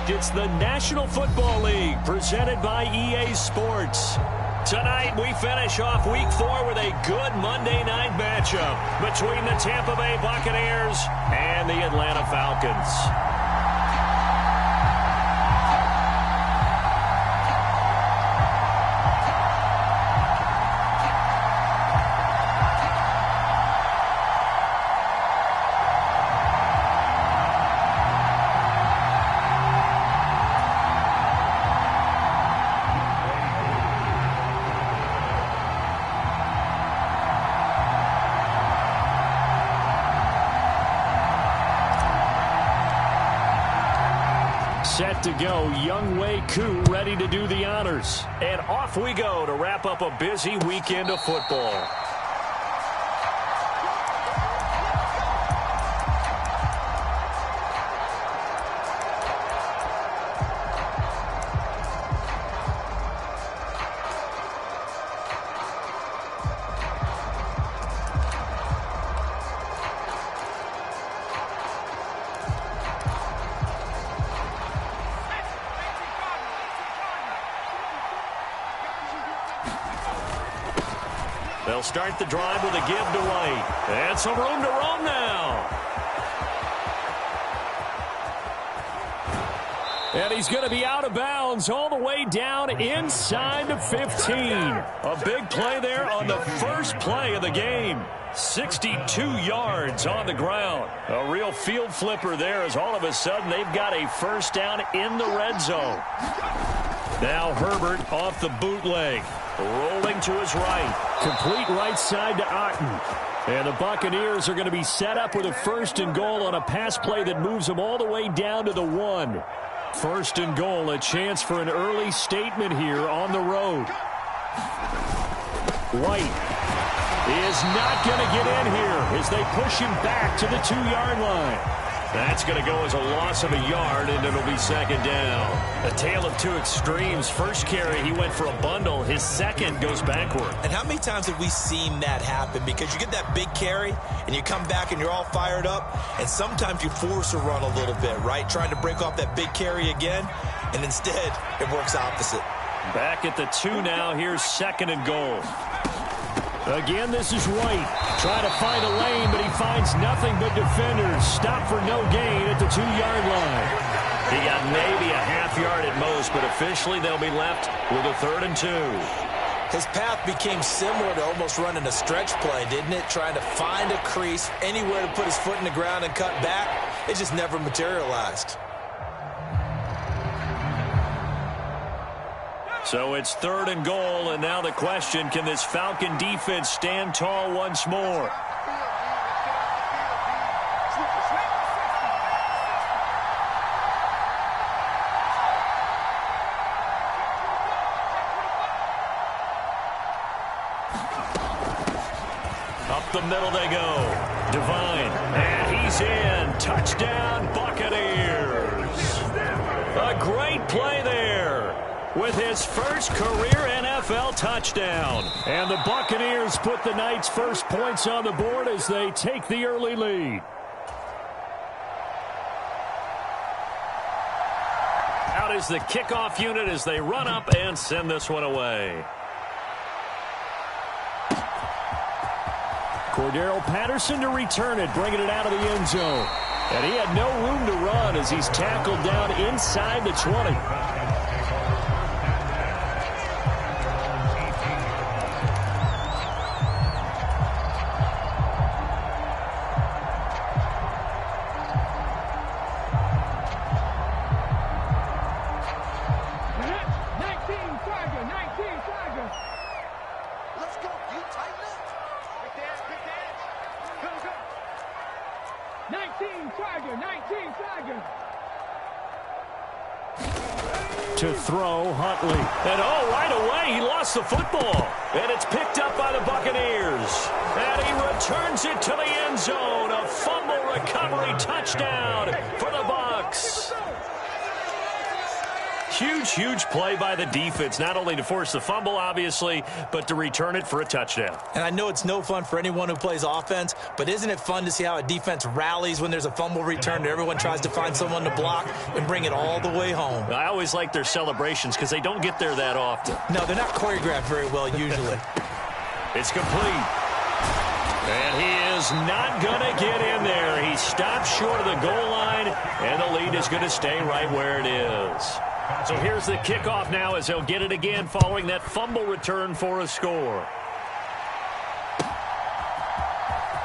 It's the National Football League presented by EA Sports. Tonight we finish off Week 4 with a good Monday night matchup between the Tampa Bay Buccaneers and the Atlanta Falcons. Set to go, Young Wei Koo ready to do the honors. And off we go to wrap up a busy weekend of football. They'll start the drive with a give to White. And some room to roam now. And he's going to be out of bounds all the way down inside the 15. A big play there on the first play of the game. 62 yards on the ground. A real field flipper there as all of a sudden they've got a first down in the red zone. Now Herbert off the bootleg. Rolling to his right. Complete right side to Otten. And the Buccaneers are going to be set up with a first and goal on a pass play that moves them all the way down to the 1. First and goal, a chance for an early statement here on the road. White is not going to get in here as they push him back to the 2-yard line. That's going to go as a loss of a yard, and it'll be second down. A tale of two extremes. First carry, he went for a bundle. His second goes backward. And how many times have we seen that happen? Because you get that big carry, and you come back and you're all fired up, and sometimes you force a run a little bit, right? Trying to break off that big carry again, and instead it works opposite. Back at the 2 now. Here's second and goal. Again, this is White. Trying to find a lane, but he finds nothing but defenders. Stop for no gain at the 2-yard line. He got maybe a half yard at most, but officially they'll be left with a 3rd and 2. His path became similar to almost running a stretch play, didn't it? Trying to find a crease, anywhere to put his foot in the ground and cut back. It just never materialized. So it's 3rd and goal, and now the question, can this Falcon defense stand tall once more? Up the middle they go. Devine, and he's in. Touchdown, Buccaneers. A great play there with his first career NFL touchdown. And the Buccaneers put the night's first points on the board as they take the early lead. Out is the kickoff unit as they run up and send this one away. Cordero Patterson to return it, bringing it out of the end zone. And he had no room to run as he's tackled down inside the 20. To throw, Huntley. And right away, he lost the football. And it's picked up by the Buccaneers. And he returns it to the end zone. A fumble recovery touchdown for the Bucs. Huge play by the defense, not only to force the fumble, obviously, but to return it for a touchdown. And I know it's no fun for anyone who plays offense, but isn't it fun to see how a defense rallies when there's a fumble return and everyone tries to find someone to block and bring it all the way home? I always like their celebrations because they don't get there that often. No, they're not choreographed very well usually. It's complete. And he is not going to get in there. He stops short of the goal line, and the lead is going to stay right where it is. So here's the kickoff now as he'll get it again following that fumble return for a score.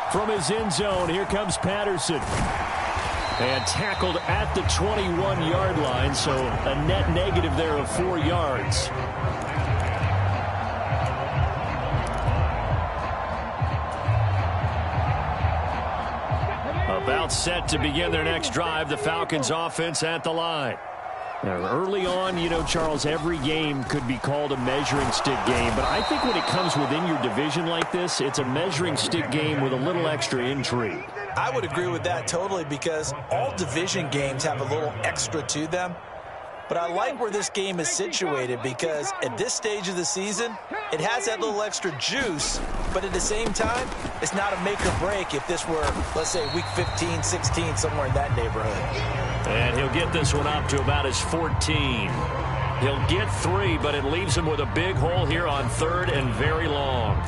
From his end zone, here comes Patterson. And tackled at the 21-yard line, so a net negative there of 4 yards. About set to begin their next drive, the Falcons offense at the line. Now, early on, you know, Charles, every game could be called a measuring stick game. But I think when it comes within your division like this, it's a measuring stick game with a little extra intrigue. I would agree with that totally because all division games have a little extra to them. But I like where this game is situated because at this stage of the season, it has that little extra juice, but at the same time, it's not a make or break if this were, let's say, week 15, 16, somewhere in that neighborhood. And he'll get this one up to about his 14. He'll get 3, but it leaves him with a big hole here on 3rd and very long.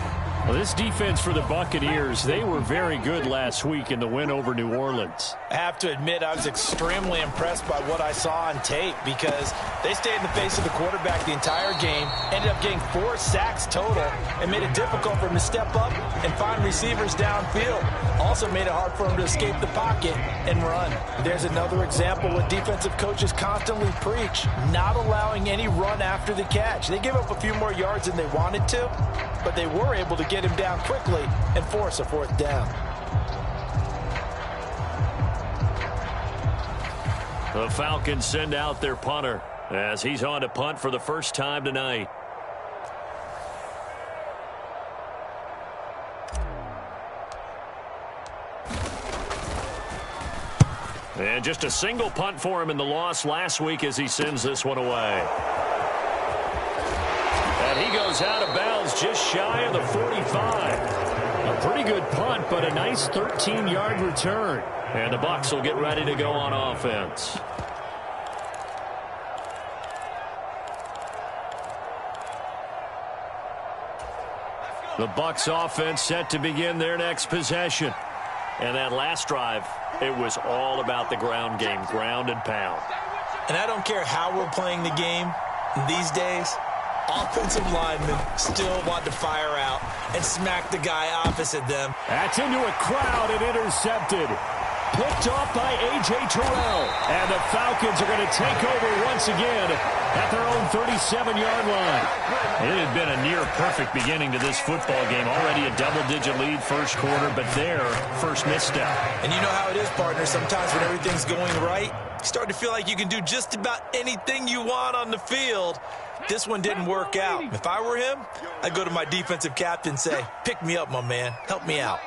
Well, this defense for the Buccaneers, they were very good last week in the win over New Orleans. I have to admit, I was extremely impressed by what I saw on tape because they stayed in the face of the quarterback the entire game, ended up getting 4 sacks total, and made it difficult for him to step up and find receivers downfield. Also made it hard for him to escape the pocket and run. There's another example what defensive coaches constantly preach, not allowing any run after the catch. They gave up a few more yards than they wanted to, but they were able to get him down quickly and force a 4th down. The Falcons send out their punter as he's on to punt for the first time tonight. And just a single punt for him in the loss last week as he sends this one away. And he goes out of bounds just shy of the 45. A pretty good punt, but a nice 13-yard return. And the Bucs will get ready to go on offense. The Bucs offense set to begin their next possession. And that last drive, it was all about the ground game, ground and pound. And I don't care how we're playing the game these days, offensive linemen still want to fire out and smack the guy opposite them. That's into a crowd and intercepted. Picked off by A.J. Terrell. And the Falcons are going to take over once again at their own 37-yard line. It had been a near-perfect beginning to this football game. Already a double-digit lead first quarter, but their first misstep. And you know how it is, partner. Sometimes when everything's going right, you start to feel like you can do just about anything you want on the field. This one didn't work out. If I were him, I'd go to my defensive captain and say, pick me up, my man. Help me out.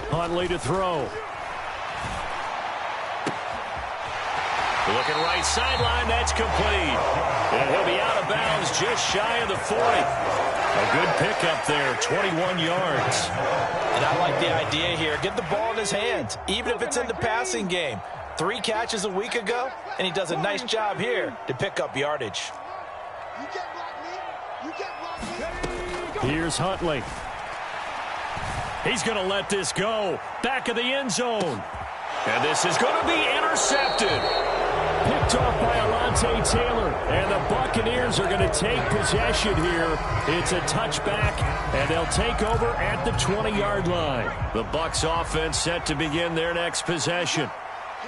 Huntley to throw. Looking right sideline, that's complete. And he'll be out of bounds just shy of the 40. A good pickup there, 21 yards. And I like the idea here. Get the ball in his hands, even if it's in the passing game. 3 catches a week ago, and he does a nice job here to pick up yardage. Here's Huntley. He's going to let this go. Back of the end zone. And this is going to be intercepted. Picked off by Alontae Taylor. And the Buccaneers are going to take possession here. It's a touchback, and they'll take over at the 20-yard line. The Bucs offense set to begin their next possession.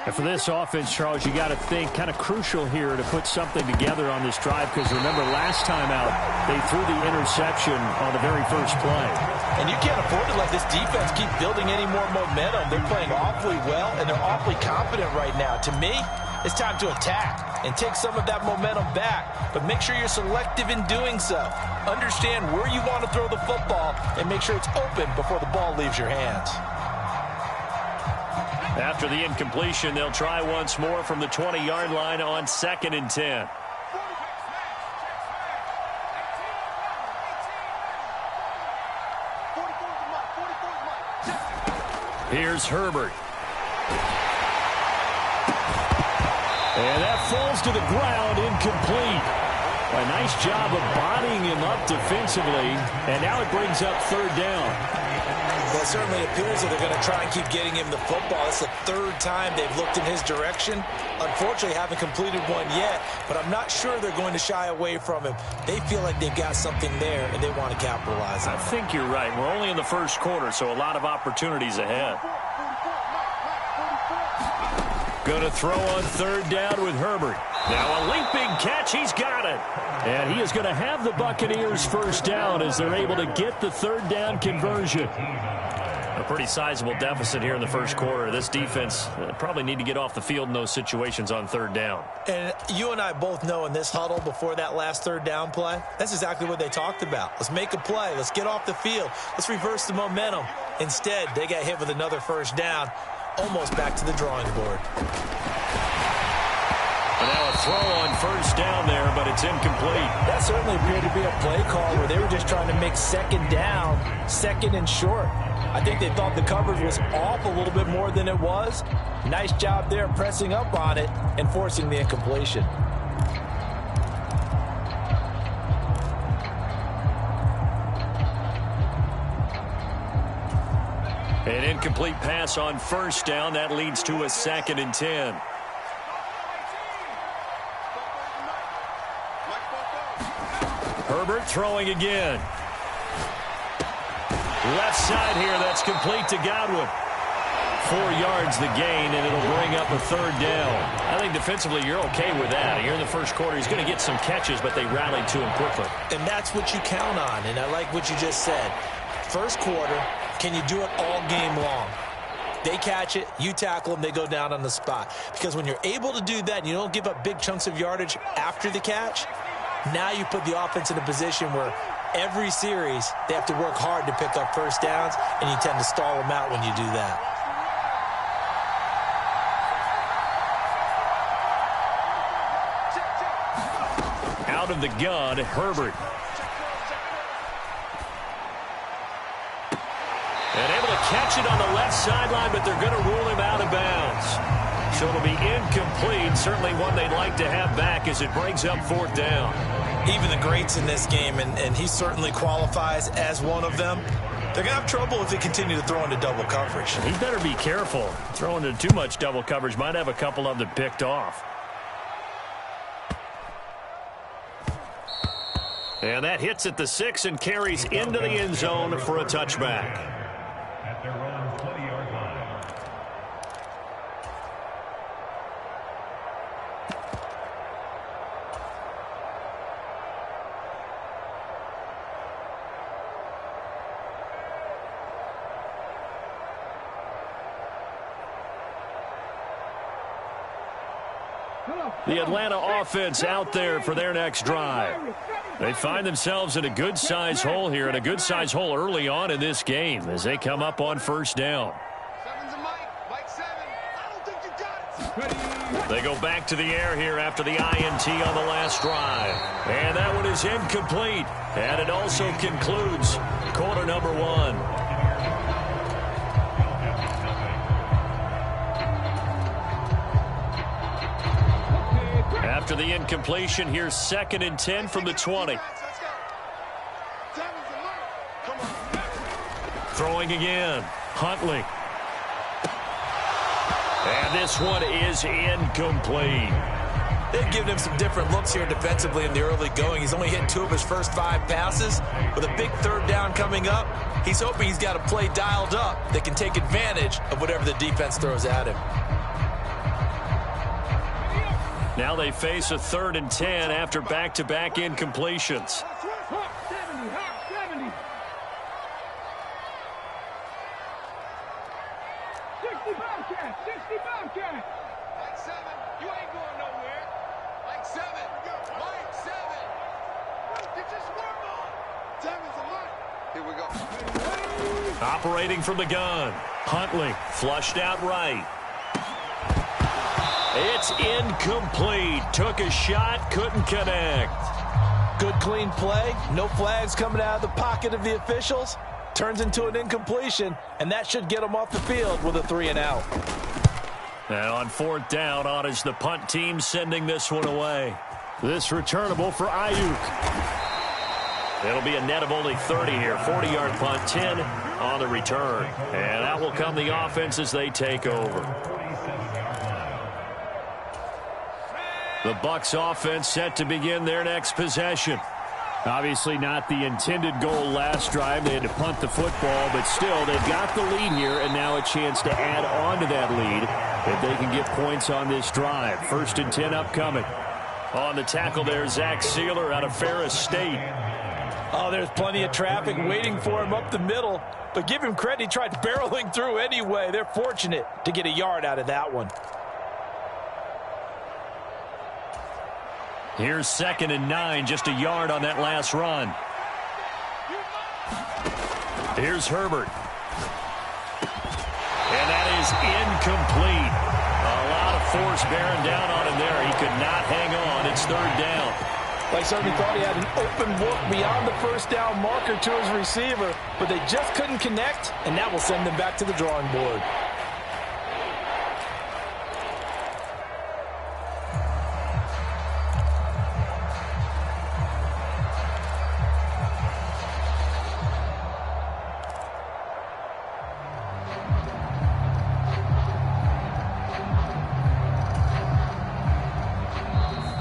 And for this offense, Charles, you got to think kind of crucial here to put something together on this drive because remember last time out they threw the interception on the very first play. And you can't afford to let this defense keep building any more momentum. They're playing awfully well, and they're awfully confident right now. To me, it's time to attack and take some of that momentum back, but make sure you're selective in doing so. Understand where you want to throw the football and make sure it's open before the ball leaves your hands. After the incompletion, they'll try once more from the 20-yard line on 2nd and 10. Here's Herbert. And that falls to the ground, incomplete. A nice job of bodying him up defensively, and now it brings up 3rd down. Well, it certainly appears that they're going to try and keep getting him the football. It's the 3rd time they've looked in his direction. Unfortunately, haven't completed one yet, but I'm not sure they're going to shy away from him. They feel like they've got something there, and they want to capitalize on it. I think you're right. We're only in the 1st quarter, so a lot of opportunities ahead. Going to throw on 3rd down with Herbert. Now a leaping catch. He's got it. And he is going to have the Buccaneers 1st down as they're able to get the 3rd down conversion. A pretty sizable deficit here in the 1st quarter. This defense probably need to get off the field in those situations on 3rd down. And you and I both know in this huddle before that last 3rd down play, that's exactly what they talked about. Let's make a play. Let's get off the field. Let's reverse the momentum. Instead, they got hit with another 1st down. Almost back to the drawing board. And now a throw on 1st down there, but it's incomplete. That certainly appeared to be a play call where they were just trying to make 2nd down, 2nd and short. I think they thought the coverage was off a little bit more than it was. Nice job there pressing up on it and forcing the incompletion. An incomplete pass on 1st down. That leads to a 2nd and 10. Herbert throwing again. Left side here. That's complete to Godwin. 4 yards the gain, and it'll bring up a 3rd down. I think defensively you're okay with that. Here in the 1st quarter, he's going to get some catches, but they rallied to him quickly. And that's what you count on, and I like what you just said. 1st quarter, can you do it all game long? They catch it, you tackle them, they go down on the spot. Because when you're able to do that and you don't give up big chunks of yardage after the catch, now you put the offense in a position where every series they have to work hard to pick up 1st downs, and you tend to stall them out when you do that. Out of the gun, Herbert. And able to catch it on the left sideline, but they're going to rule him out of bounds. So it'll be incomplete. Certainly one they'd like to have back as it brings up 4th down. Even the greats in this game, and he certainly qualifies as one of them, they're going to have trouble if they continue to throw into double coverage. He better be careful. Throwing into too much double coverage might have a couple of them picked off. And that hits at the 6 and carries into the end zone for a touchback. The Atlanta offense out there for their next drive. They find themselves in a good-sized hole here, and a good-sized hole early on in this game as they come up on 1st down. They go back to the air here after the INT on the last drive. And that one is incomplete. And it also concludes quarter number 1. After the incompletion, here's 2nd and 10 from the 20. Throwing again. Huntley. And this one is incomplete. They've given him some different looks here defensively in the early going. He's only hit 2 of his first 5 passes. With a big 3rd down coming up, he's hoping he's got a play dialed up that can take advantage of whatever the defense throws at him. Now they face a 3rd and 10 after back-to-back incompletions. Operating from the gun. Huntley flushed out right. It's incomplete. Took a shot, couldn't connect. Good clean play. No flags coming out of the pocket of the officials. Turns into an incompletion, and that should get them off the field with a 3-and-out. And on 4th down, on is the punt team sending this one away. This returnable for Ayuk. It'll be a net of only 30 here. 40-yard punt, 10 on the return. And that will come the offense as they take over. The Bucs offense set to begin their next possession. Obviously not the intended goal last drive. They had to punt the football, but still they've got the lead here, and now a chance to add on to that lead if they can get points on this drive. 1st and 10 upcoming. On the tackle there, Zach Sealer out of Ferris State. Oh, there's plenty of traffic waiting for him up the middle, but give him credit, he tried barreling through anyway. They're fortunate to get a yard out of that one. Here's 2nd and 9, just a yard on that last run. Here's Herbert. And that is incomplete. A lot of force bearing down on him there. He could not hang on. It's 3rd down. They certainly thought he had an open look beyond the 1st down marker to his receiver, but they just couldn't connect, and that will send them back to the drawing board.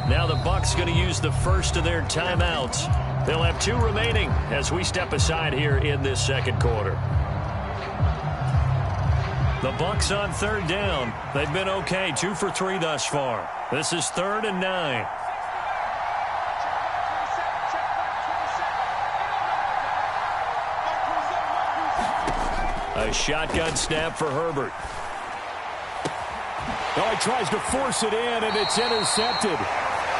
Now the Bucs going to use the first of their timeouts. They'll have 2 remaining as we step aside here in this 2nd quarter. The Bucs on 3rd down. They've been okay, 2 for 3 thus far. This is 3rd and 9. A shotgun snap for Herbert. Oh, he tries to force it in, and it's intercepted.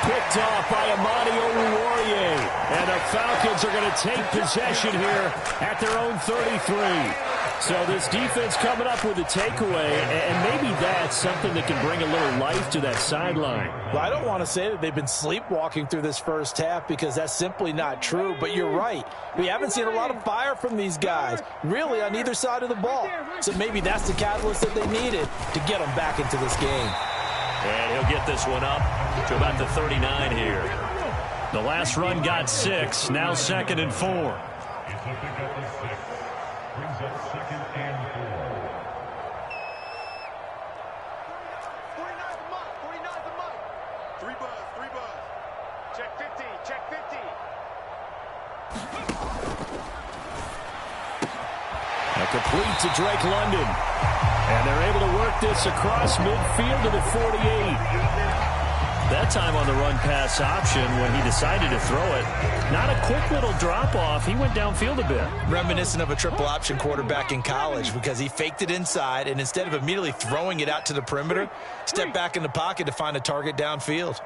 Picked off by Amani Oruwariye. And the Falcons are going to take possession here at their own 33. So this defense coming up with a takeaway, and maybe that's something that can bring a little life to that sideline. Well, I don't want to say that they've been sleepwalking through this first half because that's simply not true, but you're right. We haven't seen a lot of fire from these guys, really on either side of the ball. So maybe that's the catalyst that they needed to get them back into this game. And he'll get this one up to about the 39 here. The last run got 6, now 2nd and 4. Complete to Drake London. And they're able to work this across midfield to the 48. That time on the run-pass option when he decided to throw it. Not a quick little drop-off. He went downfield a bit. Reminiscent of a triple option quarterback in college because he faked it inside, and instead of immediately throwing it out to the perimeter, stepped back in the pocket to find a target downfield.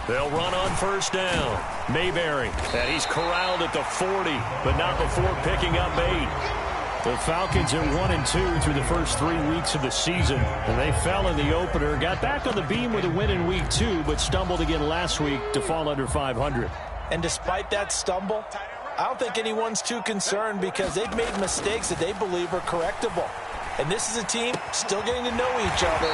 They'll run on 1st down. Mayberry, and he's corralled at the 40, but not before picking up 8. The Falcons are 1-2 through the first 3 weeks of the season, and they fell in the opener, got back on the beam with a win in week 2, but stumbled again last week to fall under 500. And despite that stumble, I don't think anyone's too concerned because they've made mistakes that they believe are correctable. And this is a team still getting to know each other.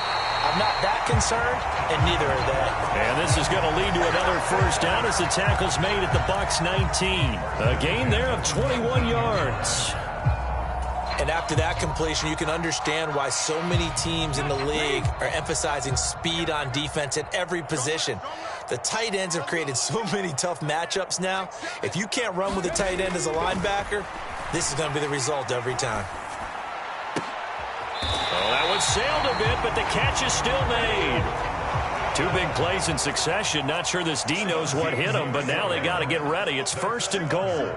I'm not that concerned, and neither are they. And this is going to lead to another 1st down as the tackle's made at the Bucs 19. A gain there of 21 yards. And after that completion, you can understand why so many teams in the league are emphasizing speed on defense at every position. The tight ends have created so many tough matchups now. If you can't run with a tight end as a linebacker, this is going to be the result every time. Oh, that one sailed a bit, but the catch is still made. 2 big plays in succession. Not sure this D knows what hit him, but now they got to get ready. It's 1st and goal.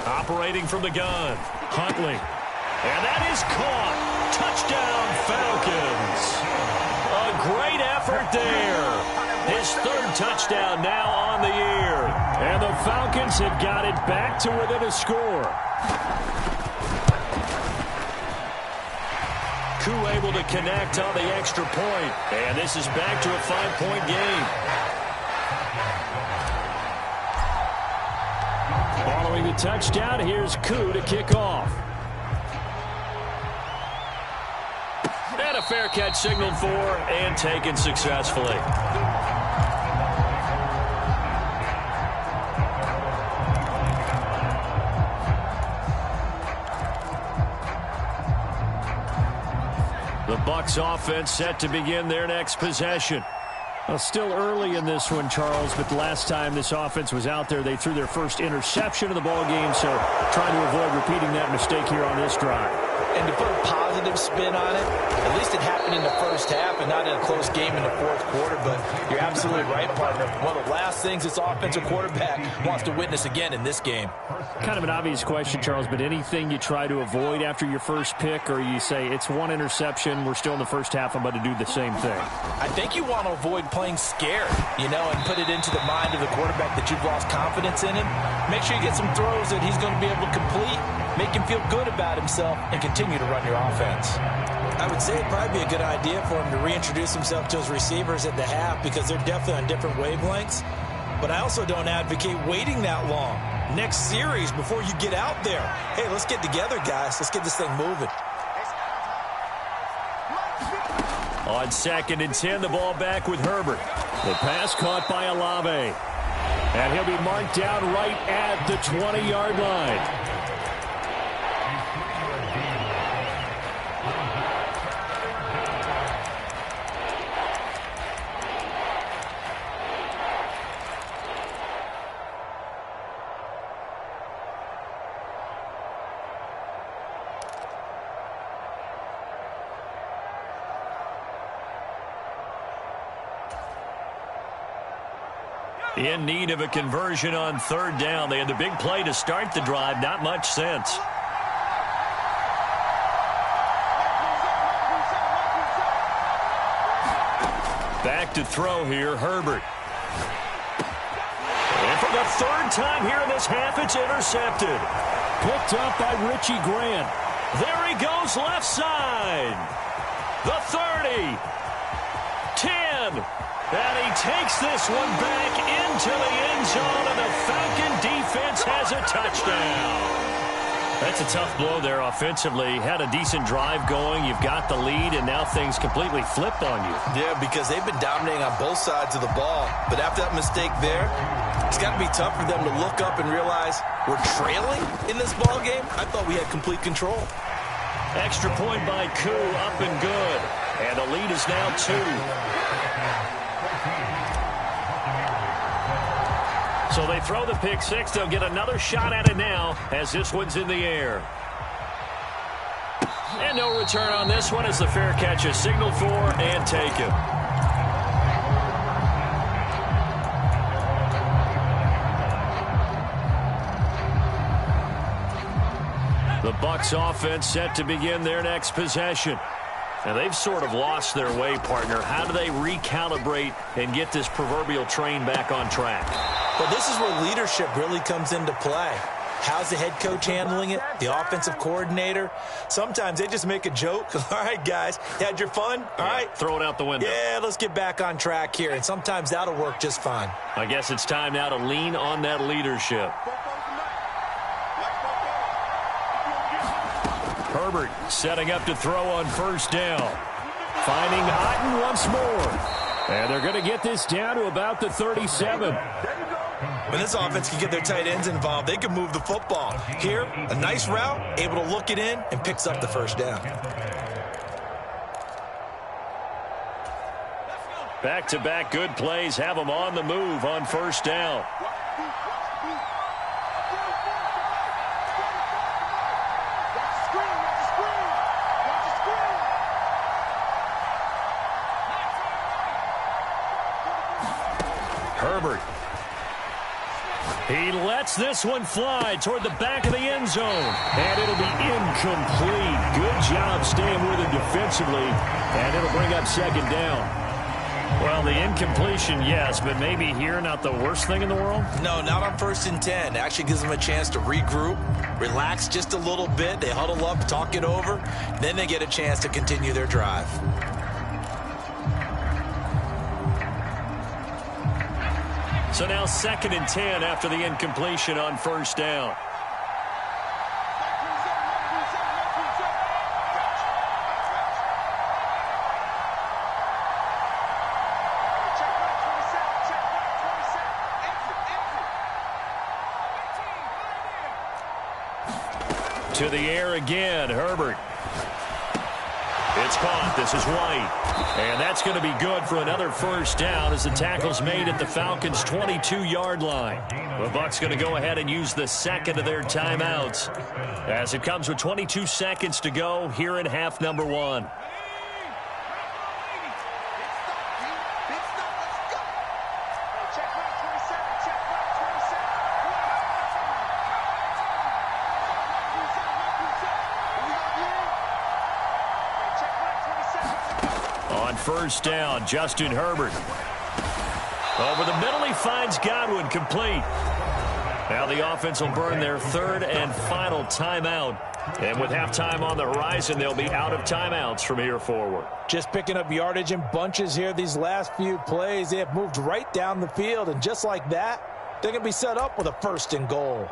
Operating from the gun, Huntley. And that is caught. Touchdown, Falcons. A great effort there. His third touchdown now on the year. And the Falcons have got it back to within a score. Koo able to connect on the extra point. And this is back to a 5-point game. Following the touchdown, here's Koo to kick off. And a fair catch signaled for and taken successfully. The Bucs offense set to begin their next possession. Well, still early in this one, Charles, but the last time this offense was out there, they threw their first interception of the ball game, so trying to avoid repeating that mistake here on this drive. And to put a positive spin on it, at least it happened in the first half and not in a close game in the fourth quarter, but you're absolutely right, partner. One of the last things this offensive quarterback wants to witness again in this game. Kind of an obvious question, Charles, but anything you try to avoid after your first pick, or you say it's one interception, we're still in the first half, I'm going to do the same thing? I think you want to avoid playing scared, and put it into the mind of the quarterback that you've lost confidence in him. Make sure you get some throws that he's going to be able to complete, make him feel good about himself, and continue to run your offense. I would say it'd probably be a good idea for him to reintroduce himself to his receivers at the half because they're definitely on different wavelengths. But I also don't advocate waiting that long. Next series before you get out there. Hey, let's get together, guys. Let's get this thing moving. On 2nd and 10, the ball back with Herbert. The pass caught by Olave. And he'll be marked down right at the 20-yard line. In need of a conversion on 3rd down. They had the big play to start the drive. Not much sense. Back to throw here, Herbert. And for the 3rd time here in this half, it's intercepted. Picked up by Richie Grant. There he goes left side. The 30. 10. And he takes this one back into the end zone, and the Falcon defense has a touchdown. That's a tough blow there offensively. Had a decent drive going. You've got the lead, and now things completely flipped on you. Yeah, because they've been dominating on both sides of the ball. But after that mistake there, it's got to be tough for them to look up and realize we're trailing in this ball game. I thought we had complete control. Extra point by Koo, up and good. And the lead is now 2. So they throw the pick six. They'll get another shot at it now as this one's in the air. And no return on this one as the fair catch is signaled for and taken. The Bucs offense set to begin their next possession. And they've sort of lost their way, partner. How do they recalibrate and get this proverbial train back on track? Well, this is where leadership really comes into play. How's the head coach handling it? The offensive coordinator? Sometimes they just make a joke. All right, guys, you had your fun? All right. Throw it out the window. Yeah, let's get back on track here. And sometimes that'll work just fine. I guess it's time now to lean on that leadership. Herbert setting up to throw on 1st down. Finding Otten once more. And they're going to get this down to about the 37. When this offense can get their tight ends involved, they can move the football. Here, a nice route, able to look it in, and picks up the 1st down. Back-to-back good plays have them on the move on 1st down. Herbert. He lets this one fly toward the back of the end zone. And it'll be incomplete. Good job staying with him defensively, and it'll bring up second down. Well, the incompletion, yes, but maybe here not the worst thing in the world? No, not on 1st and 10. Actually gives them a chance to regroup, relax just a little bit. They huddle up, talk it over. Then they get a chance to continue their drive. So now 2nd and 10 after the incompletion on 1st down. To the air again, Herbert. It's caught. This is White. And that's going to be good for another 1st down as the tackle's made at the Falcons' 22-yard line. The Bucs going to go ahead and use the second of their timeouts as it comes with 22 seconds to go here in half number 1. On 1st down, Justin Herbert. Over the middle, he finds Godwin, complete. Now the offense will burn their 3rd and final timeout. And with halftime on the horizon, they'll be out of timeouts from here forward. Just picking up yardage in bunches here these last few plays. They have moved right down the field, and just like that, they're going to be set up with a 1st and goal.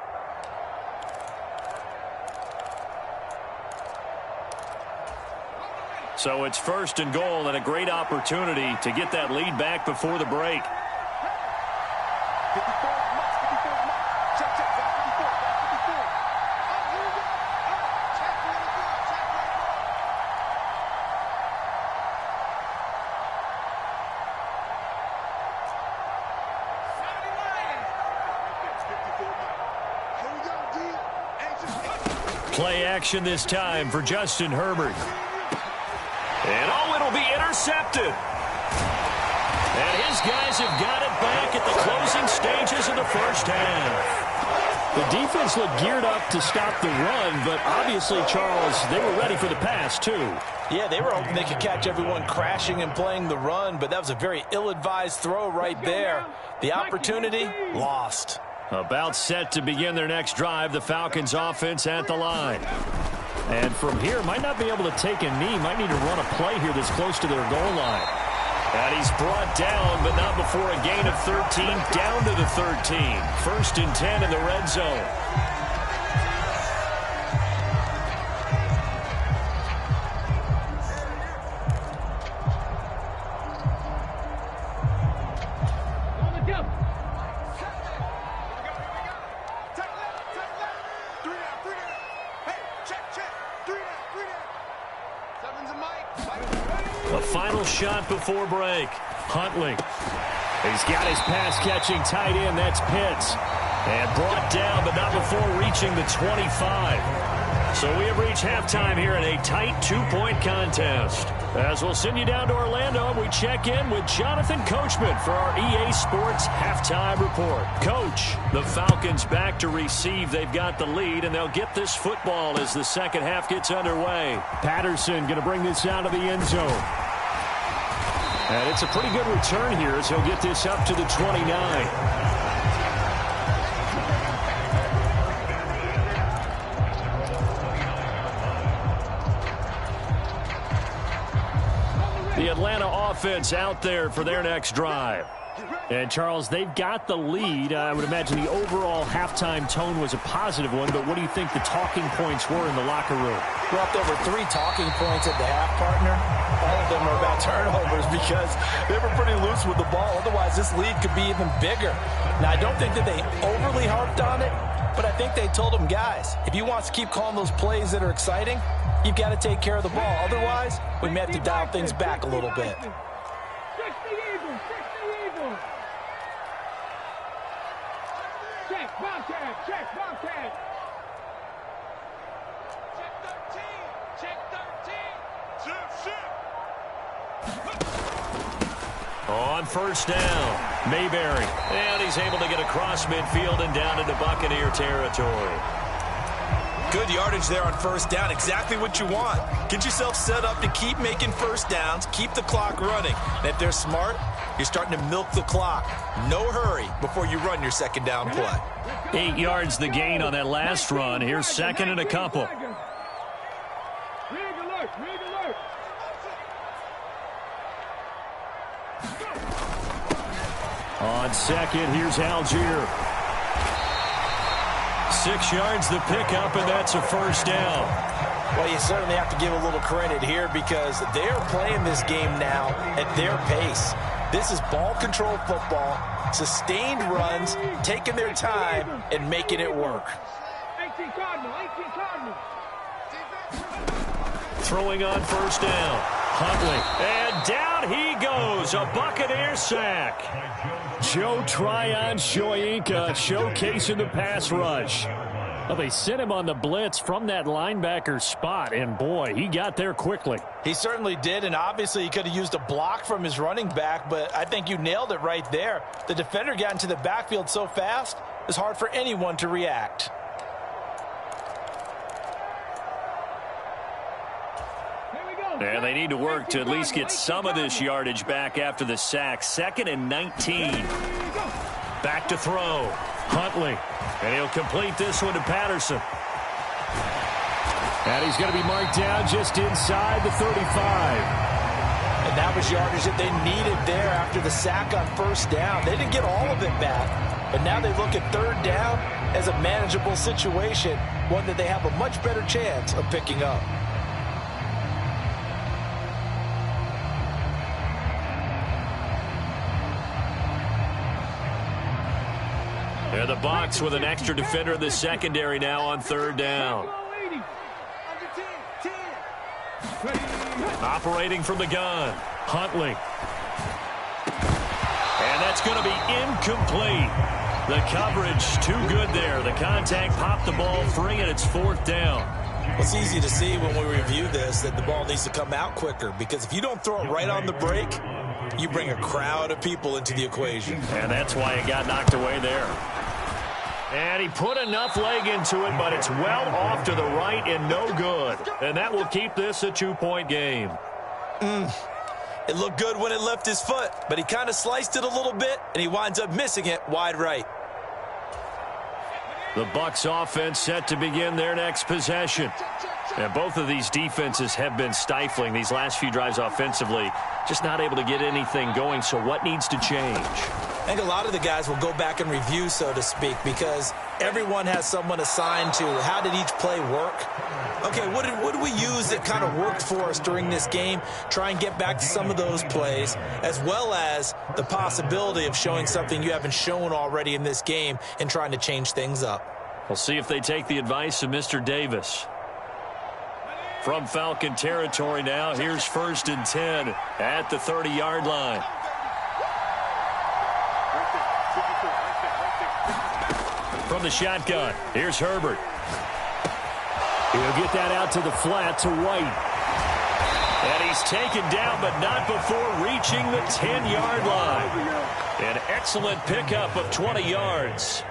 So it's 1st and goal and a great opportunity to get that lead back before the break. Play action this time for Justin Herbert. And it'll be intercepted. And his guys have got it back at the closing stages of the 1st half. The defense looked geared up to stop the run, but obviously, Charles, they were ready for the pass, too. Yeah, they were hoping they could catch everyone crashing and playing the run, but that was a very ill-advised throw right there. The opportunity, lost. About set to begin their next drive, the Falcons offense at the line. And from here, might not be able to take a knee. Might need to run a play here that's close to their goal line. And he's brought down, but not before a gain of 13, down to the 13. 1st and 10 in the red zone. A final shot before break. Huntley. He's got his pass-catching tight end. That's Pitts. And brought down, but not before reaching the 25. So we have reached halftime here in a tight 2-point contest. As we'll send you down to Orlando, we check in with Jonathan Coachman for our EA Sports Halftime Report. Coach, the Falcons back to receive. They've got the lead, and they'll get this football as the second half gets underway. Patterson going to bring this out of the end zone. And it's a pretty good return here as he'll get this up to the 29. The Atlanta offense out there for their next drive. And, Charles, they've got the lead. I would imagine the overall halftime tone was a positive one, but what do you think the talking points were in the locker room? Dropped over 3 talking points at the half, partner. All of them are about turnovers because they were pretty loose with the ball. Otherwise, this lead could be even bigger. Now, I don't think that they overly harped on it, but I think they told them, guys, if you want to keep calling those plays that are exciting, you've got to take care of the ball. Otherwise, we may have to dial things back a little bit. Check, Bobcat, check, Bobcat. Check 13, check 13. On first down, Mayberry. And he's able to get across midfield and down into Buccaneer territory. Good yardage there on first down. Exactly what you want. Get yourself set up to keep making first downs, keep the clock running. And if they're smart, you're starting to milk the clock. No hurry before you run your second down play. 8 yards the gain on that last run. Here's second and a couple. Rig alert, rig alert. On second, here's Algier. 6 yards the pickup, and that's a first down. Well, you certainly have to give a little credit here because they're playing this game now at their pace. This is ball control football, sustained runs, taking their time and making it work. 18 Cardinal, 18 Cardinal. Throwing on first down. Huntley. And down he goes. A Buccaneer sack. Joe Tryon-Shoyinka showcasing the pass rush. Well, they sent him on the blitz from that linebacker spot, and boy, he got there quickly. He certainly did, and obviously he could have used a block from his running back, but I think you nailed it right there. The defender got into the backfield so fast, it's hard for anyone to react. And they need to work to at least get some of this yardage back after the sack. 2nd and 19. Back to throw. Huntley. And he'll complete this one to Patterson. And he's going to be marked down just inside the 35. And that was yardage that they needed there after the sack on first down. They didn't get all of it back, but now they look at third down as a manageable situation, one that they have a much better chance of picking up. They're the box with an extra defender in the secondary now on third down. Operating from the gun. Huntley. And that's going to be incomplete. The coverage too good there. The contact popped the ball free, and it's 4th down. Well, it's easy to see when we review this that the ball needs to come out quicker, because if you don't throw it right on the break, you bring a crowd of people into the equation. And that's why it got knocked away there. And he put enough leg into it, but it's well off to the right and no good. And that will keep this a 2-point game. It looked good when it left his foot, but he kind of sliced it a little bit, and he winds up missing it wide right. The Bucs offense set to begin their next possession. And both of these defenses have been stifling these last few drives offensively. Just not able to get anything going, so what needs to change? I think a lot of the guys will go back and review, so to speak, because everyone has someone assigned to how did each play work. Okay, what did we use that kind of worked for us during this game? Try and get back to some of those plays, as well as the possibility of showing something you haven't shown already in this game and trying to change things up. We'll see if they take the advice of Mr. Davis. From Falcon territory now, here's 1st and 10 at the 30-yard line. From the shotgun, here's Herbert. He'll get that out to the flat to White. And he's taken down, but not before reaching the 10-yard line. An excellent pickup of 20 yards.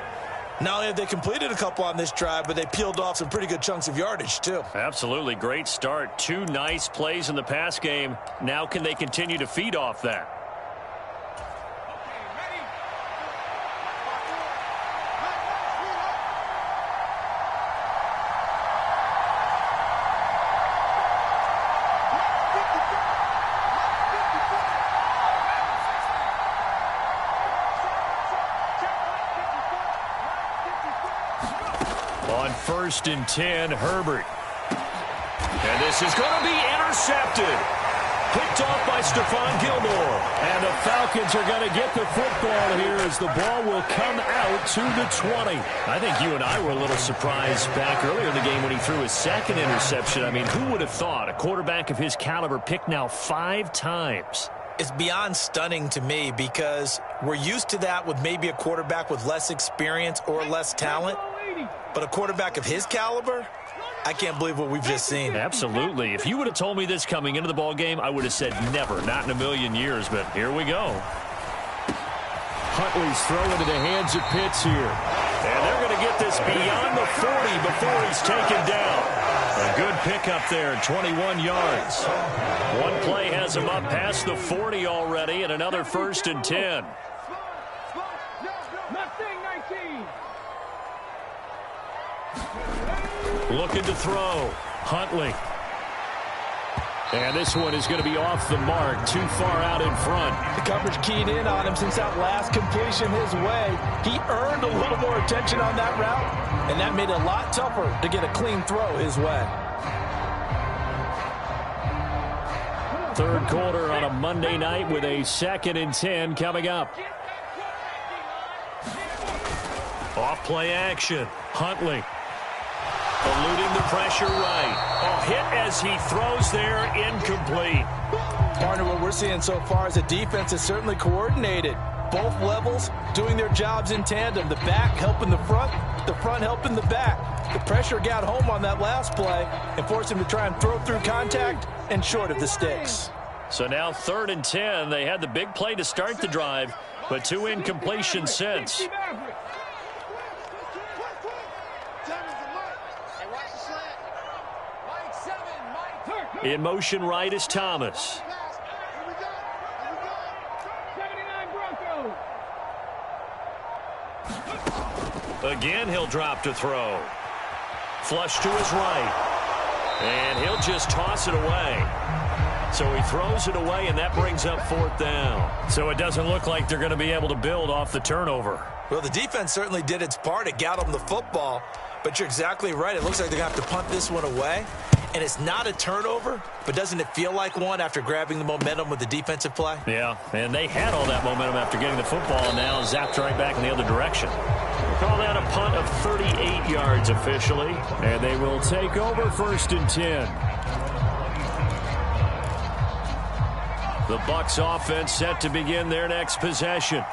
Not only have they completed a couple on this drive, but they peeled off some pretty good chunks of yardage, too. Absolutely. Great start. 2 nice plays in the pass game. Now can they continue to feed off that? On 1st and 10, Herbert. And this is going to be intercepted. Picked off by Stephon Gilmore. And the Falcons are going to get the football here as the ball will come out to the 20. I think you and I were a little surprised back earlier in the game when he threw his 2nd interception. I mean, who would have thought a quarterback of his caliber picked now 5 times? It's beyond stunning to me because we're used to that with maybe a quarterback with less experience or less talent. But a quarterback of his caliber, I can't believe what we've just seen. Absolutely. If you would have told me this coming into the ball game, I would have said never, not in a million years. But here we go. Huntley's throw into the hands of Pitts here. And they're going to get this beyond the 40 before he's taken down. A good pickup there, 21 yards. One play has him up past the 40 already, and another 1st and 10. Looking to throw. Huntley. And this one is going to be off the mark, too far out in front. The coverage keyed in on him since that last completion his way. He earned a little more attention on that route, and that made it a lot tougher to get a clean throw his way. Third quarter on a Monday night with a 2nd and 10 coming up. Off play action. Huntley. Eluding the pressure right. A hit as he throws there, incomplete. Partner, what we're seeing so far is the defense is certainly coordinated. Both levels doing their jobs in tandem. The back helping the front helping the back. The pressure got home on that last play and forced him to try and throw through contact and short of the sticks. So now 3rd and 10. They had the big play to start the drive, but 2 incompletions since. In motion right is Thomas. Again, he'll drop to throw. Flush to his right. And he'll just toss it away. So he throws it away, and that brings up 4th down. So it doesn't look like they're going to be able to build off the turnover. Well, the defense certainly did its part. It got them the football. But you're exactly right. It looks like they're going to have to punt this one away. And it's not a turnover, but doesn't it feel like one after grabbing the momentum with the defensive play? Yeah, and they had all that momentum after getting the football, and now zapped right back in the other direction. We'll call that a punt of 38 yards officially, and they will take over 1st and 10. The Bucs offense set to begin their next possession.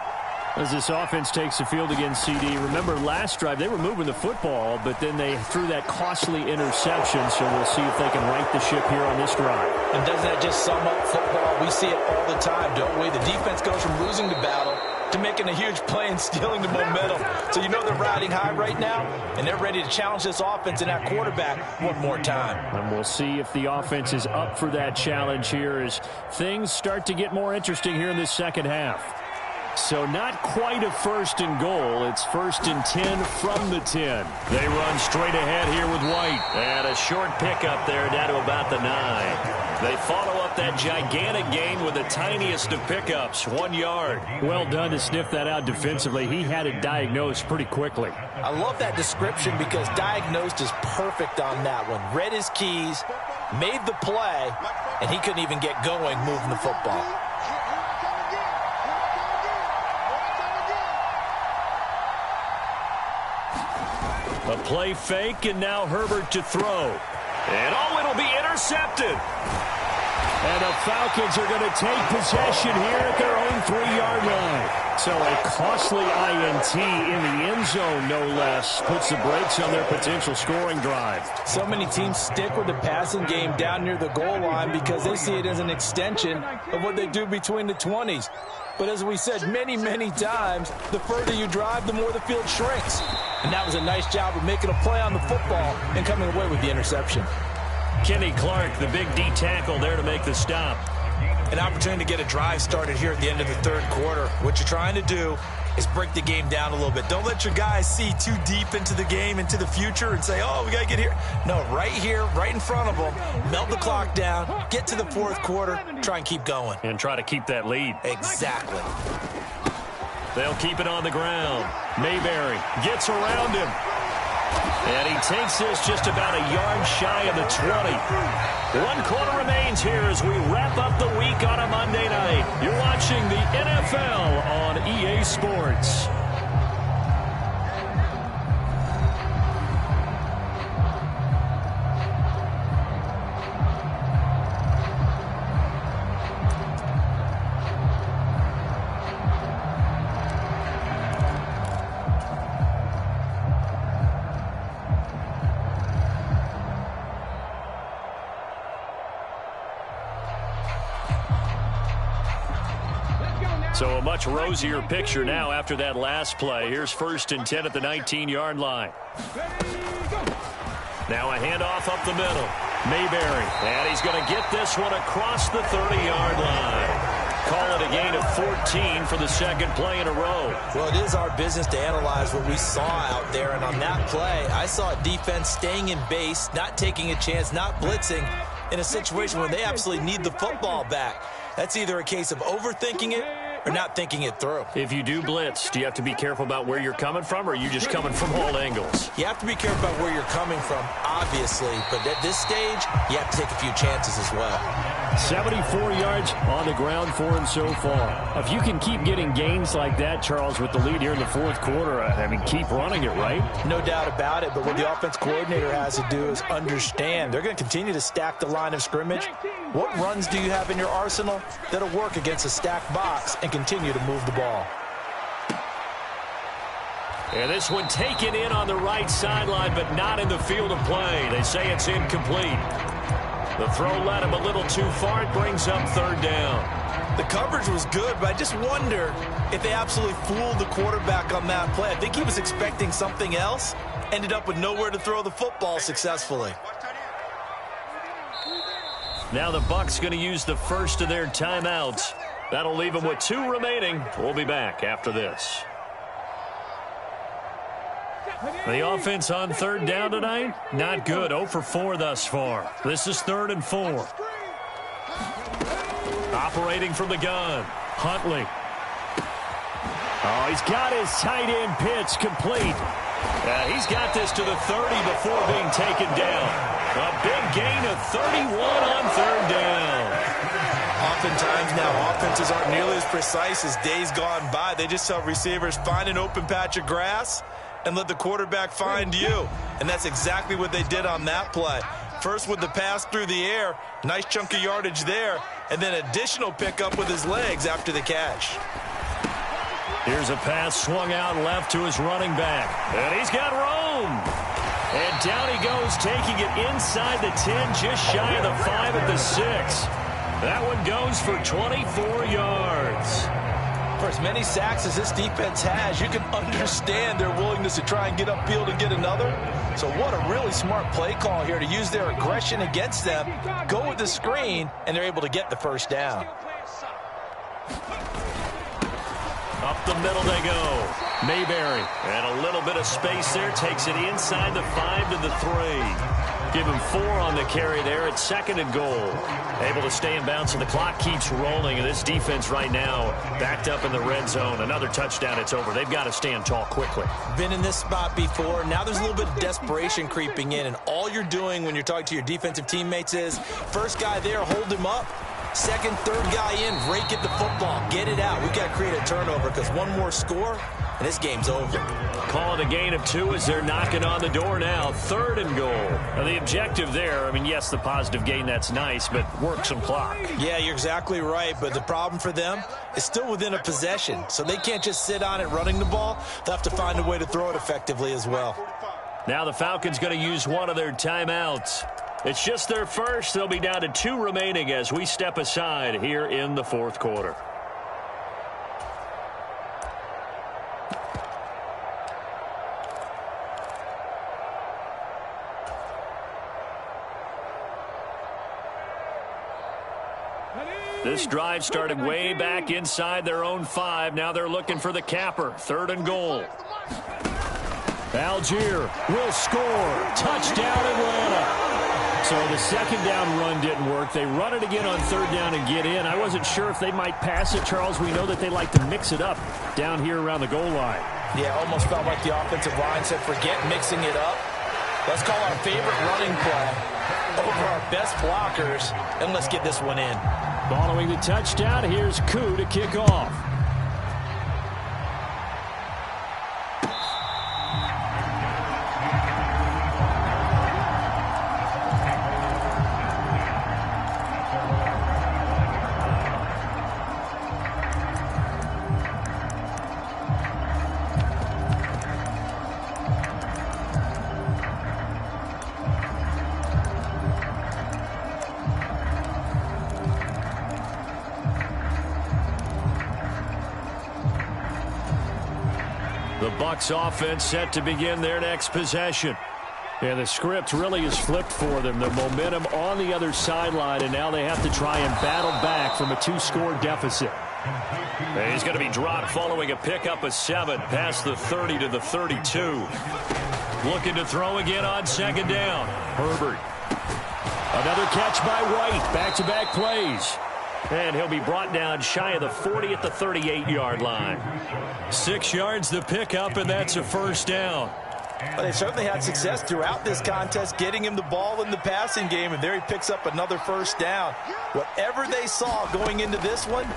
As this offense takes the field against CD, remember last drive they were moving the football, but then they threw that costly interception, so we'll see if they can right the ship here on this drive. And doesn't that just sum up football? We see it all the time, don't we? The defense goes from losing the battle to making a huge play and stealing the momentum. So you know they're riding high right now, and they're ready to challenge this offense and that quarterback one more time. And we'll see if the offense is up for that challenge here as things start to get more interesting here in this second half. So not quite a 1st and goal. It's 1st and 10 from the 10. They run straight ahead here with White. And a short pickup there down to about the 9. They follow up that gigantic gain with the tiniest of pickups, 1 yard. Well done to sniff that out defensively. He had it diagnosed pretty quickly. I love that description because diagnosed is perfect on that one. Read his keys, made the play, and he couldn't even get going moving the football. A play fake, and now Herbert to throw. And it'll be intercepted. And the Falcons are going to take possession here at their own 3-yard line. So a costly INT in the end zone, no less, puts the brakes on their potential scoring drive. So many teams stick with the passing game down near the goal line because they see it as an extension of what they do between the 20s. But as we said many, many times, the further you drive, the more the field shrinks. And that was a nice job of making a play on the football and coming away with the interception. Kenny Clark, the big D tackle there to make the stop. An opportunity to get a drive started here at the end of the 3rd quarter. What you're trying to do is break the game down a little bit. Don't let your guys see too deep into the game, into the future, and say, oh, we got to get here. No, right here, right in front of them, melt the clock down, get to the 4th quarter, try and keep going. And try to keep that lead. Exactly. They'll keep it on the ground. Mayberry gets around him. And he takes this just about a yard shy of the 20. 1 quarter remains here as we wrap up the week on a Monday night. You're watching the NFL on EA Sports. Let's go now. So a much rosier picture now after that last play. Here's 1st and 10 at the 19-yard line. Now a handoff up the middle. Mayberry, and he's going to get this one across the 30-yard line. Call it a gain of 14 for the second play in a row. Well, it is our business to analyze what we saw out there, and on that play, I saw a defense staying in base, not taking a chance, not blitzing in a situation where they absolutely need the football back. That's either a case of overthinking it or not thinking it through. If you do blitz, do you have to be careful about where you're coming from, or are you just coming from all angles? You have to be careful about where you're coming from, obviously, but at this stage, you have to take a few chances as well. 74 yards on the ground for him so far. If you can keep getting gains like that, Charles, with the lead here in the fourth quarter, I mean, keep running it, right? No doubt about it, but what the offense coordinator has to do is understand. They're going to continue to stack the line of scrimmage. What runs do you have in your arsenal that'll work against a stacked box and continue to move the ball? And this one taken in on the right sideline, but not in the field of play. They say it's incomplete. The throw led him a little too far. It brings up 3rd down. The coverage was good, but I just wonder if they absolutely fooled the quarterback on that play. I think he was expecting something else, ended up with nowhere to throw the football successfully. Now the Bucs going to use the first of their timeouts. That'll leave them with 2 remaining. We'll be back after this. The offense on 3rd down tonight, not good. 0 for 4 thus far. This is 3rd and 4. Operating from the gun, Huntley. Oh, he's got his tight end pitch complete. He's got this to the 30 before being taken down. A big gain of 31 on 3rd down. Oftentimes now, offenses aren't nearly as precise as days gone by. They just tell receivers, find an open patch of grass and let the quarterback find you. And that's exactly what they did on that play. First with the pass through the air, nice chunk of yardage there, and then additional pickup with his legs after the catch. Here's a pass swung out left to his running back. And he's got room. And down he goes, taking it inside the 10, just shy of the 5 at the 6. That one goes for 24 yards. For as many sacks as this defense has, you can understand their willingness to try and get upfield and get another. So what a really smart play call here to use their aggression against them, go with the screen, and they're able to get the 1st down. Up the middle they go. Mayberry, and a little bit of space there, takes it inside the 5 to the 3. Give him 4 on the carry there at 2nd and goal. Able to stay in bounds, and the clock keeps rolling. And this defense right now backed up in the red zone. Another touchdown, it's over. They've got to stand tall quickly. Been in this spot before. Now there's a little bit of desperation creeping in. And all you're doing when you're talking to your defensive teammates is, first guy there, hold him up. Second, third guy in, rake at the football. Get it out. We've got to create a turnover because one more score, and this game's over. Call it a gain of 2 as they're knocking on the door now. 3rd and goal. Now the objective there, I mean, yes, the positive gain, that's nice, but work some clock. Yeah, you're exactly right, but the problem for them is still within a possession, so they can't just sit on it running the ball. They'll have to find a way to throw it effectively as well. Now the Falcons going to use one of their timeouts. It's just their first. They'll be down to 2 remaining as we step aside here in the 4th quarter. This drive started way back inside their own 5. Now they're looking for the capper. 3rd and goal. Algier will score. Touchdown, Atlanta. So the 2nd down run didn't work. They run it again on 3rd down and get in. I wasn't sure if they might pass it, Charles. We know that they like to mix it up down here around the goal line. Yeah, almost felt like the offensive line said, forget mixing it up. Let's call our favorite running play over our best blockers, and let's get this one in. Following the touchdown, here's Koo to kick off. The Bucs offense set to begin their next possession. And the script really is flipped for them. The momentum on the other sideline, and now they have to try and battle back from a 2-score deficit. And he's going to be dropped following a pickup of 7 past the 30 to the 32. Looking to throw again on second down. Herbert. Another catch by White. Back-to-back plays. And he'll be brought down shy of the 40 at the 38-yard line. 6 yards the pickup, and that's a first down. Well, they certainly had success throughout this contest getting him the ball in the passing game, and there he picks up another first down. Whatever they saw going into this one,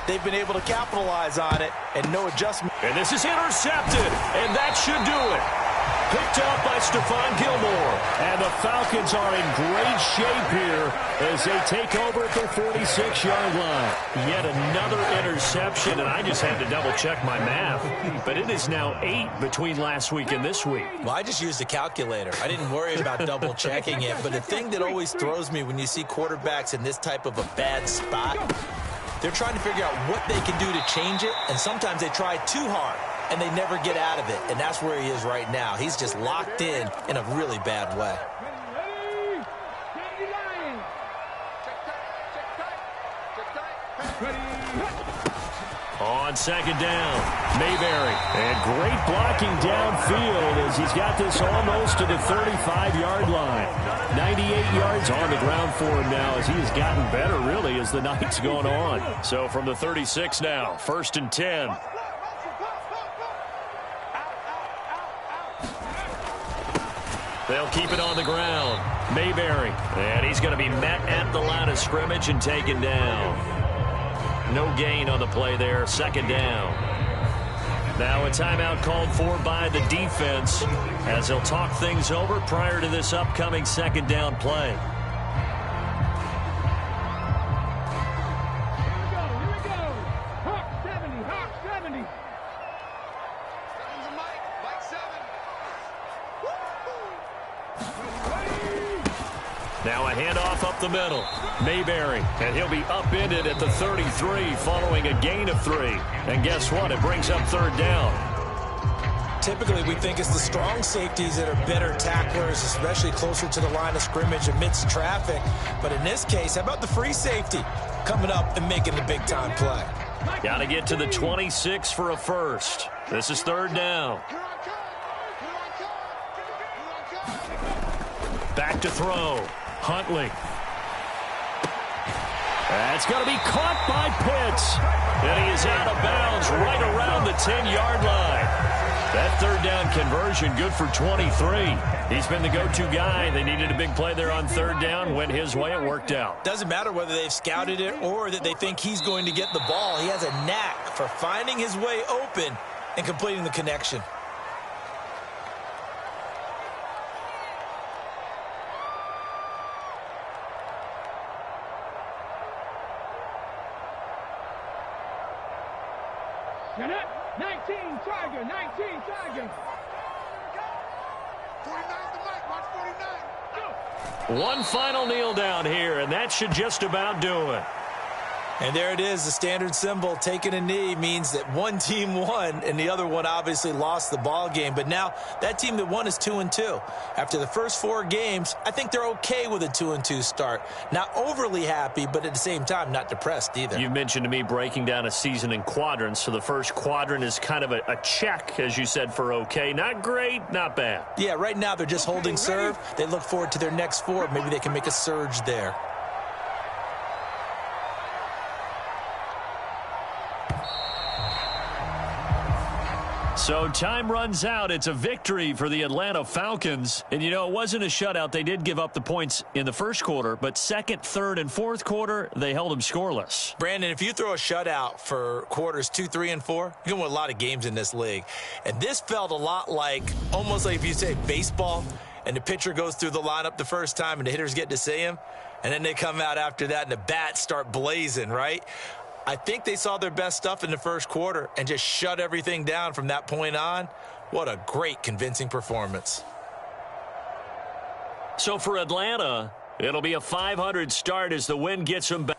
they've been able to capitalize on it, and no adjustment. And this is intercepted, and that should do it. Picked up by Stephon Gilmore. And the Falcons are in great shape here as they take over at their 46-yard line. Yet another interception, and I just had to double-check my math. But it is now 8 between last week and this week. Well, I just used a calculator. I didn't worry about double-checking it. But the thing that always throws me when you see quarterbacks in this type of a bad spot, they're trying to figure out what they can do to change it, and sometimes they try too hard, and they never get out of it, and that's where he is right now. He's just locked in a really bad way. On second down, Mayberry. And great blocking downfield as he's got this almost to the 35-yard line. 98 yards on the ground for him now as he has gotten better, really, as the night's going on. So from the 36 now, 1st and 10. They'll keep it on the ground. Mayberry. And he's going to be met at the line of scrimmage and taken down. No gain on the play there. 2nd down. Now a timeout called for by the defense as they'll talk things over prior to this upcoming 2nd down play. Here we go. Hawk 70, Hawk 70. Now a handoff up the middle. Mayberry, and he'll be upended at the 33 following a gain of 3. And guess what? It brings up 3rd down. Typically, we think it's the strong safeties that are better tacklers, especially closer to the line of scrimmage amidst traffic. But in this case, how about the free safety coming up and making the big-time play? Got to get to the 26 for a first. This is 3rd down. Back to throw. Huntley. That's going to be caught by Pitts. And he is out of bounds right around the 10-yard line. That 3rd down conversion good for 23. He's been the go-to guy. They needed a big play there on 3rd down. Went his way. It worked out. Doesn't matter whether they've scouted it or that they think he's going to get the ball. He has a knack for finding his way open and completing the connection. Get up. 19 Tiger, 19 Tiger. 49 the mic, watch 49. Go. One final kneel down here, and that should just about do it. And there it is, the standard symbol. Taking a knee means that one team won, and the other one obviously lost the ball game. But now that team that won is 2-2. After the first 4 games, I think they're okay with a 2-2 start. Not overly happy, but at the same time, not depressed either. You mentioned to me breaking down a season in quadrants. So the first quadrant is kind of a check, as you said, for okay. Not great, not bad. Yeah, right now they're just holding serve. They look forward to their next 4. Maybe they can make a surge there. So time runs out. It's a victory for the Atlanta Falcons. And, you know, it wasn't a shutout. They did give up the points in the first quarter, but 2nd, 3rd, and 4th quarter, they held them scoreless. Brandon, if you throw a shutout for quarters 2, 3, and 4, you're going to win a lot of games in this league. And this felt a lot like, almost like if you say baseball, and the pitcher goes through the lineup the first time and the hitters get to see him, and then they come out after that and the bats start blazing, right? I think they saw their best stuff in the first quarter and just shut everything down from that point on. What a great, convincing performance. So for Atlanta, it'll be a 500 start as the win gets them back.